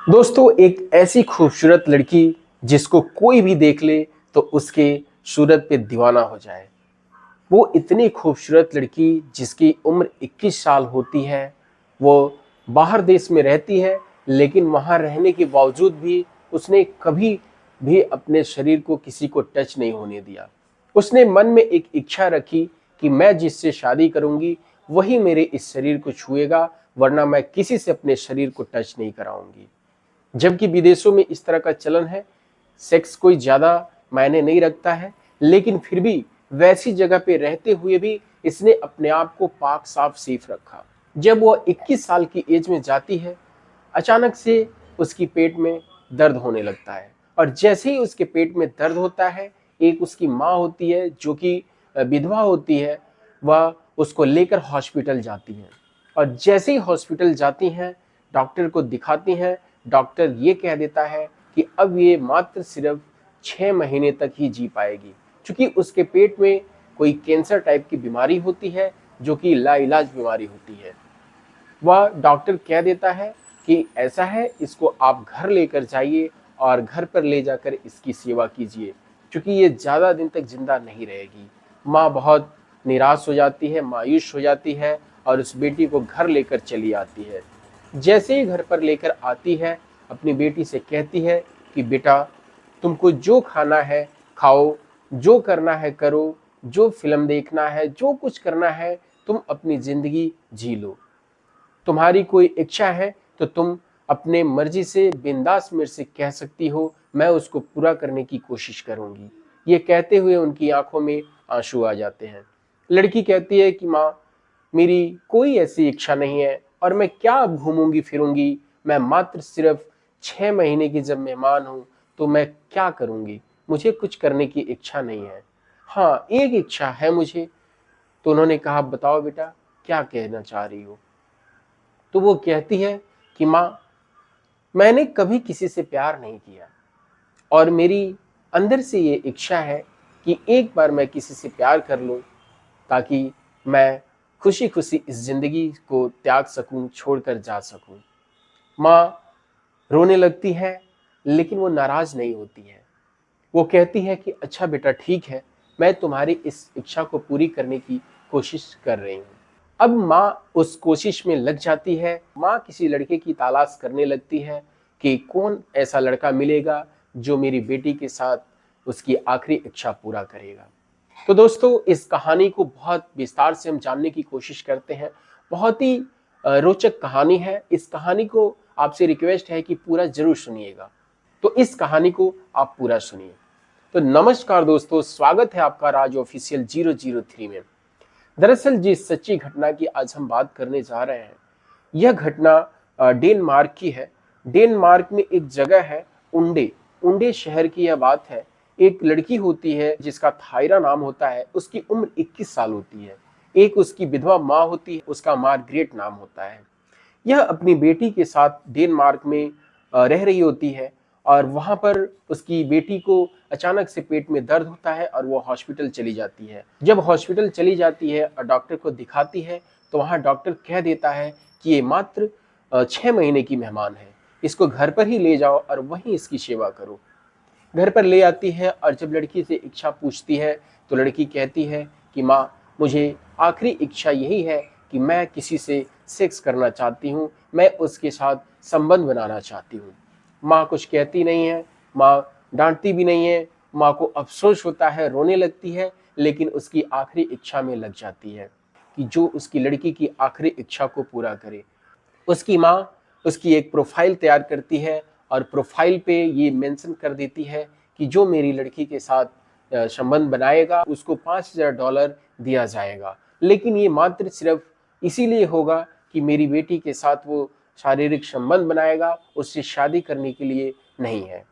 दोस्तों, एक ऐसी खूबसूरत लड़की जिसको कोई भी देख ले तो उसके सूरत पे दीवाना हो जाए। वो इतनी खूबसूरत लड़की जिसकी उम्र 21 साल होती है। वो बाहर देश में रहती है, लेकिन वहाँ रहने के बावजूद भी उसने कभी भी अपने शरीर को किसी को टच नहीं होने दिया। उसने मन में एक इच्छा रखी कि मैं जिससे शादी करूंगी वही मेरे इस शरीर को छुएगा, वरना मैं किसी से अपने शरीर को टच नहीं कराऊंगी। जबकि विदेशों में इस तरह का चलन है, सेक्स कोई ज़्यादा मायने नहीं रखता है, लेकिन फिर भी वैसी जगह पे रहते हुए भी इसने अपने आप को पाक साफ सेफ रखा। जब वह 21 साल की एज में जाती है, अचानक से उसकी पेट में दर्द होने लगता है। और जैसे ही उसके पेट में दर्द होता है, एक उसकी माँ होती है जो कि विधवा होती है, वह उसको लेकर हॉस्पिटल जाती है। और जैसे ही हॉस्पिटल जाती हैं, डॉक्टर को दिखाती हैं, डॉक्टर ये कह देता है कि अब ये मात्र सिर्फ 6 महीने तक ही जी पाएगी, क्योंकि उसके पेट में कोई कैंसर टाइप की बीमारी होती है जो कि लाइलाज बीमारी होती है। वह डॉक्टर कह देता है कि ऐसा है, इसको आप घर लेकर जाइए और घर पर ले जाकर इसकी सेवा कीजिए, क्योंकि ये ज़्यादा दिन तक जिंदा नहीं रहेगी। माँ बहुत निराश हो जाती है, मायूस हो जाती है और उस बेटी को घर लेकर चली आती है। जैसे ही घर पर लेकर आती है, अपनी बेटी से कहती है कि बेटा, तुमको जो खाना है खाओ, जो करना है करो, जो फिल्म देखना है, जो कुछ करना है, तुम अपनी ज़िंदगी जी लो। तुम्हारी कोई इच्छा है तो तुम अपने मर्जी से बिंदास मेरे से कह सकती हो, मैं उसको पूरा करने की कोशिश करूंगी। ये कहते हुए उनकी आंखों में आंसू आ जाते हैं। लड़की कहती है कि माँ, मेरी कोई ऐसी इच्छा नहीं है और मैं क्या अब घूमूंगी फिरूंगी, मैं मात्र सिर्फ 6 महीने की जब मेहमान हूँ तो मैं क्या करूंगी, मुझे कुछ करने की इच्छा नहीं है। हाँ, एक इच्छा है मुझे। तो उन्होंने कहा, बताओ बेटा, क्या कहना चाह रही हो। तो वो कहती है कि माँ, मैंने कभी किसी से प्यार नहीं किया और मेरी अंदर से ये इच्छा है कि एक बार मैं किसी से प्यार कर लूं, ताकि मैं खुशी खुशी इस जिंदगी को त्याग सकूं, छोड़कर जा सकूं। माँ रोने लगती है, लेकिन वो नाराज नहीं होती है। वो कहती है कि अच्छा बेटा, ठीक है, मैं तुम्हारी इस इच्छा को पूरी करने की कोशिश कर रही हूँ। अब माँ उस कोशिश में लग जाती है। माँ किसी लड़के की तलाश करने लगती है कि कौन ऐसा लड़का मिलेगा जो मेरी बेटी के साथ उसकी आखिरी इच्छा पूरा करेगा। तो दोस्तों, इस कहानी को बहुत विस्तार से हम जानने की कोशिश करते हैं। बहुत ही रोचक कहानी है। इस कहानी को आपसे रिक्वेस्ट है कि पूरा जरूर सुनिएगा। तो इस कहानी को आप पूरा सुनिए। तो नमस्कार दोस्तों, स्वागत है आपका राज ऑफिशियल 003 में। दरअसल जिस सच्ची घटना की आज हम बात करने जा रहे हैं, यह घटना डेनमार्क की है। डेनमार्क में एक जगह है उंडे। उंडे शहर की यह बात है। एक लड़की होती है जिसका थायरा नाम होता है, उसकी उम्र 21 साल होती है। एक उसकी विधवा माँ होती है, उसका मार्गरेट नाम होता है। यह अपनी बेटी के साथ डेनमार्क में रह रही होती है और वहाँ पर उसकी बेटी को अचानक से पेट में दर्द होता है और वो हॉस्पिटल चली जाती है। जब हॉस्पिटल चली जाती है और डॉक्टर को दिखाती है, तो वहाँ डॉक्टर कह देता है कि ये मात्र 6 महीने की मेहमान है, इसको घर पर ही ले जाओ और वहीं इसकी सेवा करो। घर पर ले आती है और जब लड़की से इच्छा पूछती है, तो लड़की कहती है कि माँ, मुझे आखिरी इच्छा यही है कि मैं किसी से सेक्स करना चाहती हूँ, मैं उसके साथ संबंध बनाना चाहती हूँ। माँ कुछ कहती नहीं है, माँ डांटती भी नहीं है। माँ को अफसोस होता है, रोने लगती है, लेकिन उसकी आखिरी इच्छा में लग जाती है कि जो उसकी लड़की की आखिरी इच्छा को पूरा करे। उसकी माँ उसकी एक प्रोफाइल तैयार करती है और प्रोफाइल पे ये मेंशन कर देती है कि जो मेरी लड़की के साथ संबंध बनाएगा उसको $5000 दिया जाएगा, लेकिन ये मात्र सिर्फ इसीलिए होगा कि मेरी बेटी के साथ वो शारीरिक संबंध बनाएगा, उससे शादी करने के लिए नहीं है।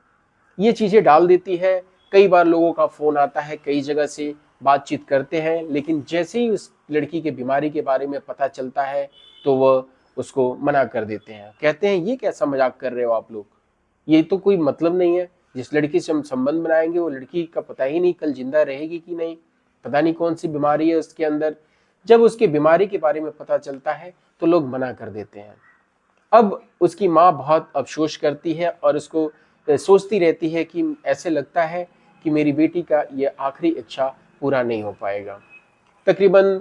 ये चीज़ें डाल देती है। कई बार लोगों का फ़ोन आता है, कई जगह से बातचीत करते हैं, लेकिन जैसे ही उस लड़की के बीमारी के बारे में पता चलता है, तो वह उसको मना कर देते हैं। कहते हैं, ये कैसा मजाक कर रहे हो आप लोग, ये तो कोई मतलब नहीं है। जिस लड़की से हम संबंध बनाएंगे वो लड़की का पता ही नहीं कल जिंदा रहेगी कि नहीं, पता नहीं कौन सी बीमारी है उसके अंदर। जब उसके बीमारी के बारे में पता चलता है तो लोग मना कर देते हैं। अब उसकी माँ बहुत अफ़सोस करती है और उसको सोचती रहती है कि ऐसे लगता है कि मेरी बेटी का ये आखिरी इच्छा पूरा नहीं हो पाएगा। तकरीबन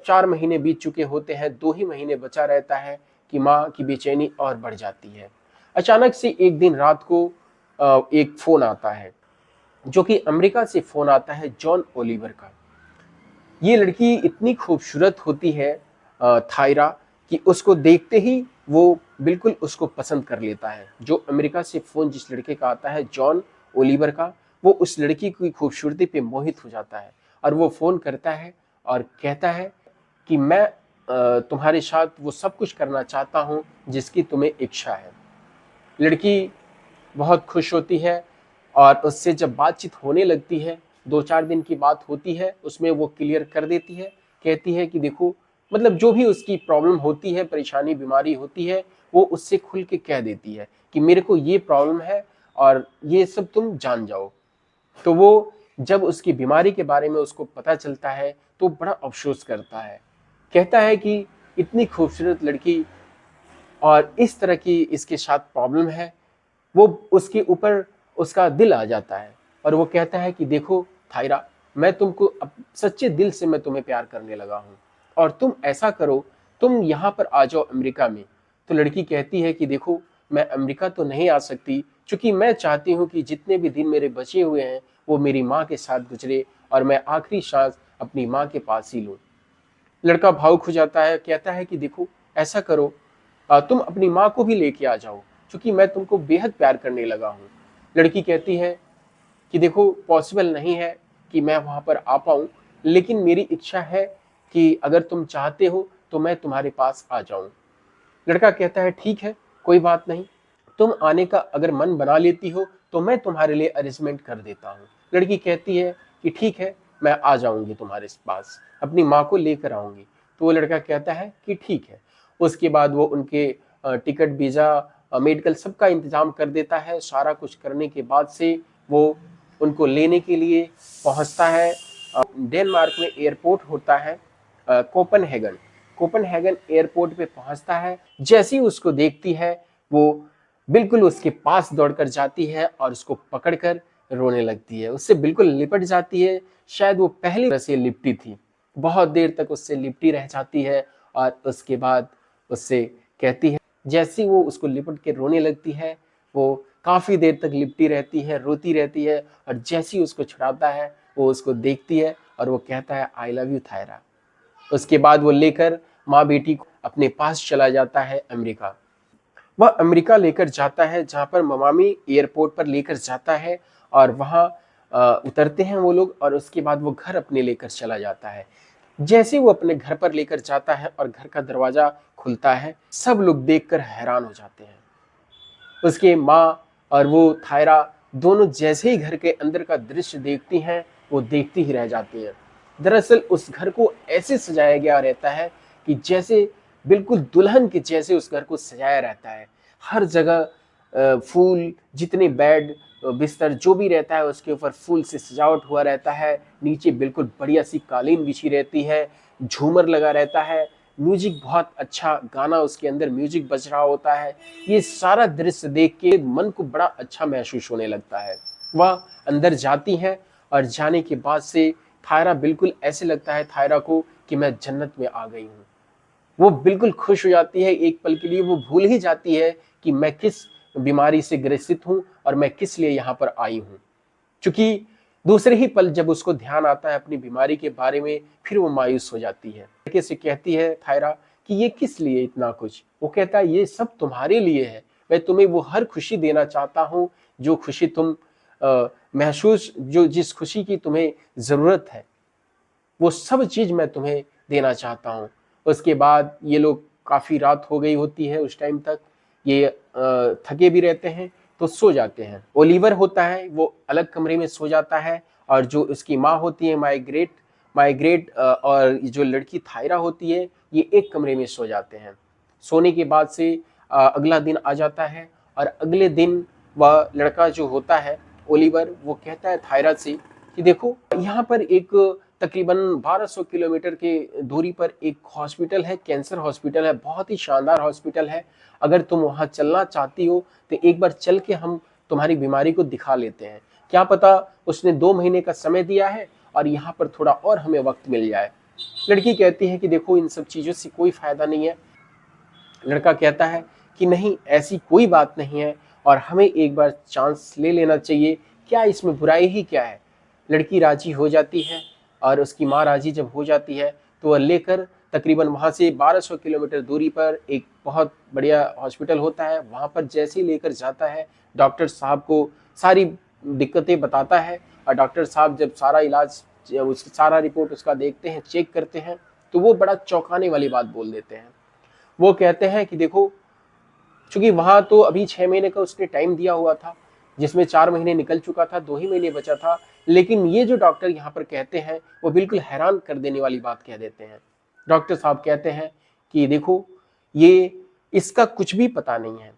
4 महीने बीत चुके होते हैं, 2 ही महीने बचा रहता है कि माँ की बेचैनी और बढ़ जाती है। अचानक से एक दिन रात को एक फ़ोन आता है, जो कि अमेरिका से फ़ोन आता है जॉन ओलिवर का। ये लड़की इतनी खूबसूरत होती है थायरा, कि उसको देखते ही वो बिल्कुल उसको पसंद कर लेता है। जो अमेरिका से फ़ोन जिस लड़के का आता है जॉन ओलिवर का, वो उस लड़की की खूबसूरती पे मोहित हो जाता है और वो फ़ोन करता है और कहता है कि मैं तुम्हारे साथ वो सब कुछ करना चाहता हूँ जिसकी तुम्हें इच्छा है। लड़की बहुत खुश होती है और उससे जब बातचीत होने लगती है, 2-4 दिन की बात होती है, उसमें वो क्लियर कर देती है, कहती है कि देखो, मतलब जो भी उसकी प्रॉब्लम होती है, परेशानी, बीमारी होती है, वो उससे खुल के कह देती है कि मेरे को ये प्रॉब्लम है और ये सब तुम जान जाओ। तो वो जब उसकी बीमारी के बारे में उसको पता चलता है, तो बड़ा अफ़सोस करता है। कहता है कि इतनी खूबसूरत लड़की और इस तरह की इसके साथ प्रॉब्लम है, वो उसके ऊपर उसका दिल आ जाता है और वो कहता है कि देखो थायरा, मैं तुमको सच्चे दिल से मैं तुम्हें प्यार करने लगा हूँ और तुम ऐसा करो, तुम यहाँ पर आ जाओ अमेरिका में। तो लड़की कहती है कि देखो, मैं अमेरिका तो नहीं आ सकती, क्योंकि मैं चाहती हूँ कि जितने भी दिन मेरे बचे हुए हैं वो मेरी माँ के साथ गुजरे और मैं आखिरी सांस अपनी माँ के पास ही लूँ। लड़का भावुक हो जाता है, कहता है कि देखो ऐसा करो, तुम अपनी माँ को भी लेके आ जाओ, क्योंकि मैं तुमको बेहद प्यार करने लगा हूँ। लड़की कहती है कि देखो, पॉसिबल नहीं है कि मैं वहाँ पर आ पाऊँ, लेकिन मेरी इच्छा है कि अगर तुम चाहते हो तो मैं तुम्हारे पास आ जाऊँ। लड़का कहता है ठीक है, कोई बात नहीं, तुम आने का अगर मन बना लेती हो तो मैं तुम्हारे लिए अरेंजमेंट कर देता हूँ। लड़की कहती है कि ठीक है, मैं आ जाऊंगी तुम्हारे पास, अपनी माँ को लेकर आऊंगी। तो वो लड़का कहता है कि ठीक है। उसके बाद वो उनके टिकट, वीज़ा, मेडिकल सबका इंतजाम कर देता है। सारा कुछ करने के बाद से वो उनको लेने के लिए पहुंचता है। डेनमार्क में एयरपोर्ट होता है कोपनहेगन। कोपनहेगन एयरपोर्ट पे पहुंचता है। जैसे ही उसको देखती है, वो बिल्कुल उसके पास दौड़कर जाती है और उसको पकड़कर रोने लगती है, उससे बिल्कुल लिपट जाती है। शायद वो पहली तरह से लिपटी थी, बहुत देर तक उससे लिपटी रह जाती है और उसके बाद उससे कहती है, जैसे ही वो उसको लिपट के रोने लगती है, वो काफ़ी देर तक लिपटी रहती है, रोती रहती है और जैसे ही उसको छुड़ाता है, वो उसको देखती है और वो कहता है आई लव यू थायरा। उसके बाद वो लेकर माँ बेटी को अपने पास चला जाता है अमेरिका। वह अमेरिका लेकर जाता है, जहाँ पर ममामी एयरपोर्ट पर लेकर जाता है और वहाँ उतरते हैं वो लोग और उसके बाद वो घर अपने लेकर चला जाता है। जैसे वो अपने घर पर लेकर जाता है और घर का दरवाज़ा खुलता है, सब लोग देखकर हैरान हो जाते हैं। उसके माँ और वो थायरा दोनों जैसे ही घर के अंदर का दृश्य देखती हैं, वो देखती ही रह जाती हैं। दरअसल उस घर को ऐसे सजाया गया रहता है कि जैसे बिल्कुल दुल्हन के जैसे उस घर को सजाया रहता है। हर जगह फूल, जितने बेड, बिस्तर जो भी रहता है उसके ऊपर फूल से सजावट हुआ रहता है। नीचे बिल्कुल बढ़िया सी कालीन बिछी रहती है, झूमर लगा रहता है, म्यूजिक, बहुत अच्छा गाना उसके अंदर म्यूजिक बज रहा होता है। ये सारा दृश्य देख के मन को बड़ा अच्छा महसूस होने लगता है। वह अंदर जाती हैं और जाने के बाद से थायरा बिल्कुल ऐसे लगता है थायरा को कि मैं जन्नत में आ गई हूँ। वो बिल्कुल खुश हो जाती है, एक पल के लिए वो भूल ही जाती है कि मैं किस बीमारी से ग्रसित हूँ और मैं किस लिए यहाँ पर आई हूँ। चूंकि दूसरे ही पल जब उसको ध्यान आता है अपनी बीमारी के बारे में, फिर वो मायूस हो जाती है। लड़के से कहती है थायरा कि ये किस लिए इतना कुछ? वो कहता है ये सब तुम्हारे लिए है, मैं तुम्हें वो हर खुशी देना चाहता हूँ जो खुशी तुम महसूस, जो जिस खुशी की तुम्हें ज़रूरत है, वो सब चीज़ मैं तुम्हें देना चाहता हूँ। उसके बाद ये लोग, काफ़ी रात हो गई होती है उस टाइम तक, ये थके भी रहते हैं तो सो जाते हैं। ओलिवर होता है वो अलग कमरे में सो जाता है और जो उसकी माँ होती है माइग्रेट माइग्रेट और जो लड़की थायरा होती है, ये एक कमरे में सो जाते हैं। सोने के बाद से अगला दिन आ जाता है और अगले दिन वह लड़का जो होता है ओलिवर, वो कहता है थायरा से कि देखो, यहाँ पर एक तकरीबन 1200 किलोमीटर के दूरी पर एक हॉस्पिटल है, कैंसर हॉस्पिटल है, बहुत ही शानदार हॉस्पिटल है। अगर तुम वहाँ चलना चाहती हो तो एक बार चल के हम तुम्हारी बीमारी को दिखा लेते हैं। क्या पता उसने 2 महीने का समय दिया है और यहाँ पर थोड़ा और हमें वक्त मिल जाए। लड़की कहती है कि देखो इन सब चीज़ों से कोई फ़ायदा नहीं है। लड़का कहता है कि नहीं, ऐसी कोई बात नहीं है और हमें एक बार चांस ले लेना चाहिए, क्या इसमें बुराई ही क्या है। लड़की राजी हो जाती है और उसकी माँ राजी जब हो जाती है तो वह लेकर तकरीबन वहाँ से 1200 किलोमीटर दूरी पर एक बहुत बढ़िया हॉस्पिटल होता है, वहाँ पर जैसे ही लेकर जाता है डॉक्टर साहब को सारी दिक्कतें बताता है और डॉक्टर साहब जब सारा इलाज, जब उसकी सारा रिपोर्ट उसका देखते हैं, चेक करते हैं, तो वो बड़ा चौंकाने वाली बात बोल देते हैं। वो कहते हैं कि देखो, चूंकि वहां तो अभी 6 महीने का उसने टाइम दिया हुआ था, जिसमें 4 महीने निकल चुका था, 2 ही महीने बचा था, लेकिन ये जो डॉक्टर यहाँ पर कहते हैं वो बिल्कुल हैरान कर देने वाली बात कह देते हैं। डॉक्टर साहब कहते हैं कि देखो, ये इसका कुछ भी पता नहीं है,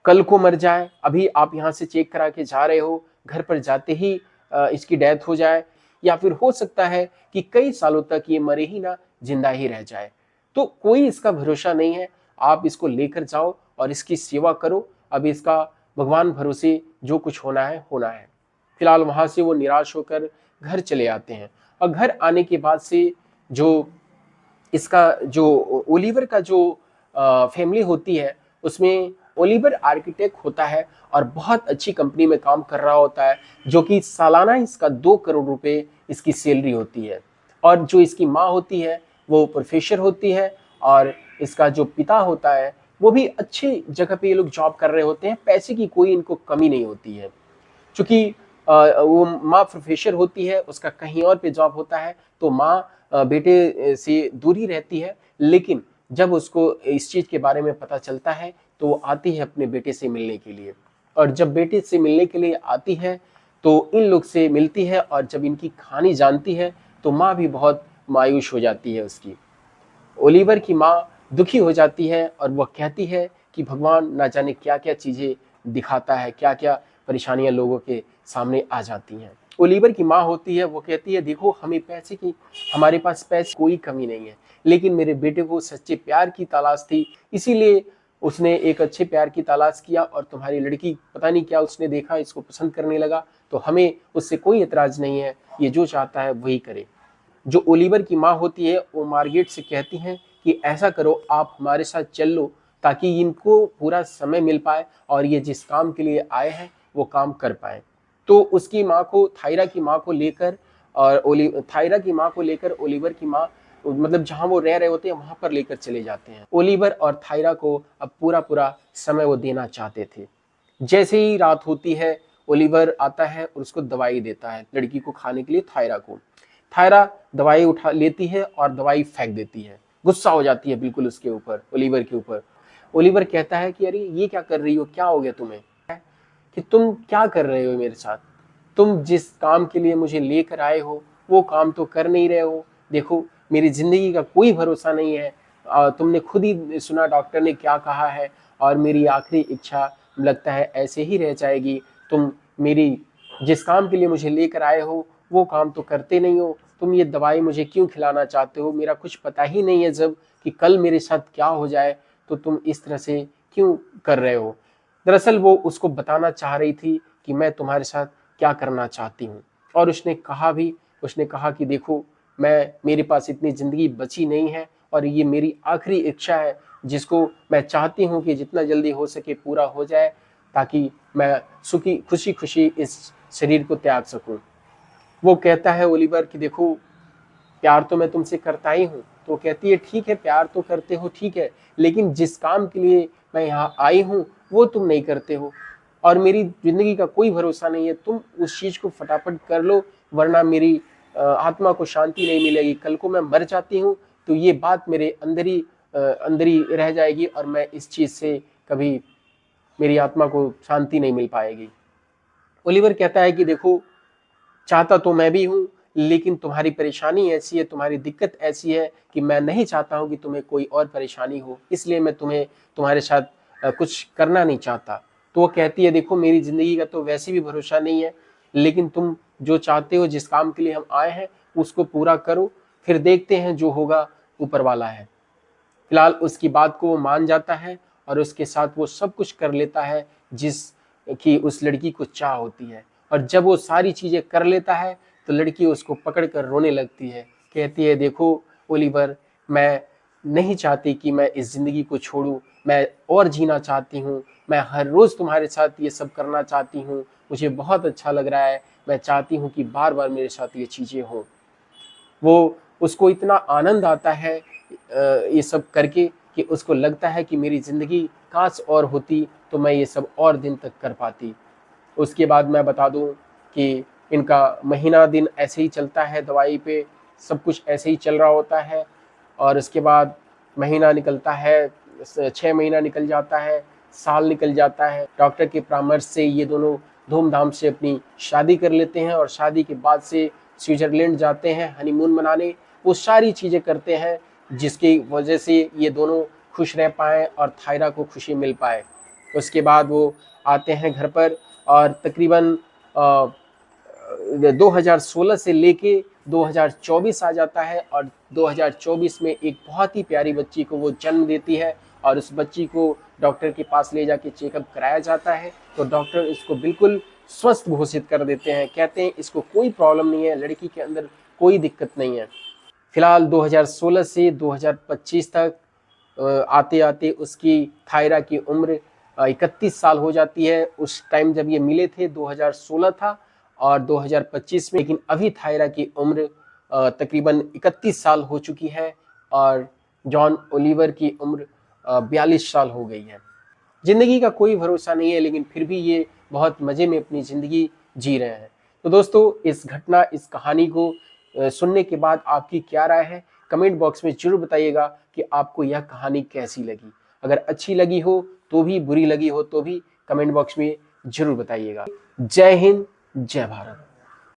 कल को मर जाए, अभी आप यहाँ से चेक करा के जा रहे हो, घर पर जाते ही इसकी डेथ हो जाए, या फिर हो सकता है कि कई सालों तक ये मरे ही ना, जिंदा ही रह जाए। तो कोई इसका भरोसा नहीं है, आप इसको लेकर जाओ और इसकी सेवा करो, अब इसका भगवान भरोसे जो कुछ होना है होना है। फिलहाल वहां से वो निराश होकर घर चले आते हैं और घर आने के बाद से जो इसका जो ओलिवर का जो फैमिली होती है, उसमें ओलिवर आर्किटेक्ट होता है और बहुत अच्छी कंपनी में काम कर रहा होता है, जो कि सालाना इसका 2 करोड़ रुपए इसकी सैलरी होती है। और जो इसकी माँ होती है वो प्रोफेसर होती है और इसका जो पिता होता है वो भी अच्छी जगह पे ये लोग जॉब कर रहे होते हैं, पैसे की कोई इनको कमी नहीं होती है। चूंकि वो माँ प्रोफेसर होती है, उसका कहीं और पे जॉब होता है, तो माँ बेटे से दूरी रहती है, लेकिन जब उसको इस चीज़ के बारे में पता चलता है तो वो आती है अपने बेटे से मिलने के लिए। और जब बेटे से मिलने के लिए आती है तो इन लोग से मिलती है और जब इनकी कहानी जानती है तो माँ भी बहुत मायूस हो जाती है उसकी। ओलिवर की माँ दुखी हो जाती है और वह कहती है कि भगवान ना जाने क्या क्या चीज़ें दिखाता है, क्या क्या परेशानियां लोगों के सामने आ जाती हैं। ओलिवर की माँ होती है, वो कहती है देखो, हमें पैसे की, हमारे पास पैसे कोई कमी नहीं है, लेकिन मेरे बेटे को सच्चे प्यार की तलाश थी, इसीलिए उसने एक अच्छे प्यार की तलाश किया और तुम्हारी लड़की पता नहीं क्या उसने देखा, इसको पसंद करने लगा, तो हमें उससे कोई एतराज़ नहीं है, ये जो चाहता है वही करे। जो ओलिवर की माँ होती है वो मार्गरेट से कहती हैं कि ऐसा करो, आप हमारे साथ चल लो ताकि इनको पूरा समय मिल पाए और ये जिस काम के लिए आए हैं वो काम कर पाए। तो उसकी माँ को, थायरा की माँ को लेकर और थायरा की माँ को लेकर ओलिवर की माँ, मतलब जहाँ वो रह रहे होते हैं वहां पर लेकर चले जाते हैं। ओलिवर और थायरा को अब पूरा पूरा समय वो देना चाहते थे। जैसे ही रात होती है, ओलिवर आता है और उसको दवाई देता है लड़की को खाने के लिए, थायरा को। थायरा दवाई उठा लेती है और दवाई फेंक देती है, गुस्सा हो जाती है बिल्कुल उसके ऊपर, ओलिवर के ऊपर। ओलिवर कहता है कि अरे ये क्या कर रही हो, क्या हो गया तुम्हें, कि तुम क्या कर रहे हो मेरे साथ, तुम जिस काम के लिए मुझे लेकर आए हो वो काम तो कर नहीं रहे हो, देखो मेरी जिंदगी का कोई भरोसा नहीं है, तुमने खुद ही सुना डॉक्टर ने क्या कहा है और मेरी आखिरी इच्छा लगता है ऐसे ही रह जाएगी। तुम मेरी जिस काम के लिए मुझे लेकर आए हो वो काम तो करते नहीं हो, तुम ये दवाई मुझे क्यों खिलाना चाहते हो, मेरा कुछ पता ही नहीं है जब कि कल मेरे साथ क्या हो जाए, तो तुम इस तरह से क्यों कर रहे हो। दरअसल वो उसको बताना चाह रही थी कि मैं तुम्हारे साथ क्या करना चाहती हूँ। और उसने कहा कि देखो, मेरे पास इतनी ज़िंदगी बची नहीं है और ये मेरी आखिरी इच्छा है जिसको मैं चाहती हूँ कि जितना जल्दी हो सके पूरा हो जाए, ताकि मैं सुखी खुशी खुशी इस शरीर को त्याग सकूँ। वो कहता है ओलिवर कि देखो, प्यार तो मैं तुमसे करता ही हूँ। तो कहती है ठीक है, प्यार तो करते हो, ठीक है, लेकिन जिस काम के लिए मैं यहाँ आई हूँ वो तुम नहीं करते हो और मेरी ज़िंदगी का कोई भरोसा नहीं है, तुम उस चीज़ को फटाफट कर लो वरना मेरी आत्मा को शांति नहीं मिलेगी। कल को मैं मर जाती हूँ तो ये बात मेरे अंदर ही रह जाएगी और मैं इस चीज़ से कभी, मेरी आत्मा को शांति नहीं मिल पाएगी। ओलिवर कहता है कि देखो, चाहता तो मैं भी हूँ, लेकिन तुम्हारी परेशानी ऐसी है, तुम्हारी दिक्कत ऐसी है कि मैं नहीं चाहता हूँ कि तुम्हें कोई और परेशानी हो, इसलिए मैं तुम्हारे साथ कुछ करना नहीं चाहता। तो वो कहती है देखो, मेरी ज़िंदगी का तो वैसे भी भरोसा नहीं है, लेकिन तुम जो चाहते हो, जिस काम के लिए हम आए हैं उसको पूरा करो, फिर देखते हैं जो होगा ऊपर वाला है। फिलहाल उसकी बात को वो मान जाता है और उसके साथ वो सब कुछ कर लेता है जिस की उस लड़की को चाह होती है। और जब वो सारी चीज़ें कर लेता है तो लड़की उसको पकड़ कर रोने लगती है, कहती है देखो ओलिवर, मैं नहीं चाहती कि मैं इस ज़िंदगी को छोड़ूं, मैं और जीना चाहती हूँ, मैं हर रोज़ तुम्हारे साथ ये सब करना चाहती हूँ, मुझे बहुत अच्छा लग रहा है, मैं चाहती हूँ कि बार बार मेरे साथ ये चीज़ें हों। वो उसको इतना आनंद आता है ये सब करके कि उसको लगता है कि मेरी ज़िंदगी काश और होती तो मैं ये सब और दिन तक कर पाती। उसके बाद मैं बता दूं कि इनका महीना दिन ऐसे ही चलता है, दवाई पे सब कुछ ऐसे ही चल रहा होता है। और उसके बाद महीना निकलता है, 6 महीना निकल जाता है, साल निकल जाता है। डॉक्टर के परामर्श से ये दोनों धूमधाम से अपनी शादी कर लेते हैं और शादी के बाद से स्विट्ज़रलैंड जाते हैं हनीमून मनाने। वो सारी चीज़ें करते हैं जिसकी वजह से ये दोनों खुश रह पाएँ और थायरा को खुशी मिल पाए। उसके बाद वो आते हैं घर पर और तकरीबन 2016 से लेके 2024 आ जाता है और 2024 में एक बहुत ही प्यारी बच्ची को वो जन्म देती है और उस बच्ची को डॉक्टर के पास ले जाके चेकअप कराया जाता है। तो डॉक्टर इसको बिल्कुल स्वस्थ घोषित कर देते हैं, कहते हैं इसको कोई प्रॉब्लम नहीं है, लड़की के अंदर कोई दिक्कत नहीं है। फिलहाल 2016 से 2025 तक आते आते उसकी थायरा की उम्र 31 साल हो जाती है। उस टाइम जब ये मिले थे 2016 था और 2025 में, लेकिन अभी थायरा की उम्र तकरीबन 31 साल हो चुकी है और जॉन ओलिवर की उम्र 42 साल हो गई है। ज़िंदगी का कोई भरोसा नहीं है, लेकिन फिर भी ये बहुत मज़े में अपनी ज़िंदगी जी रहे हैं। तो दोस्तों, इस घटना, इस कहानी को सुनने के बाद आपकी क्या राय है? कमेंट बॉक्स में ज़रूर बताइएगा कि आपको यह कहानी कैसी लगी। अगर अच्छी लगी हो तो भी, बुरी लगी हो तो भी कमेंट बॉक्स में ज़रूर बताइएगा। जय हिंद, जय भारत।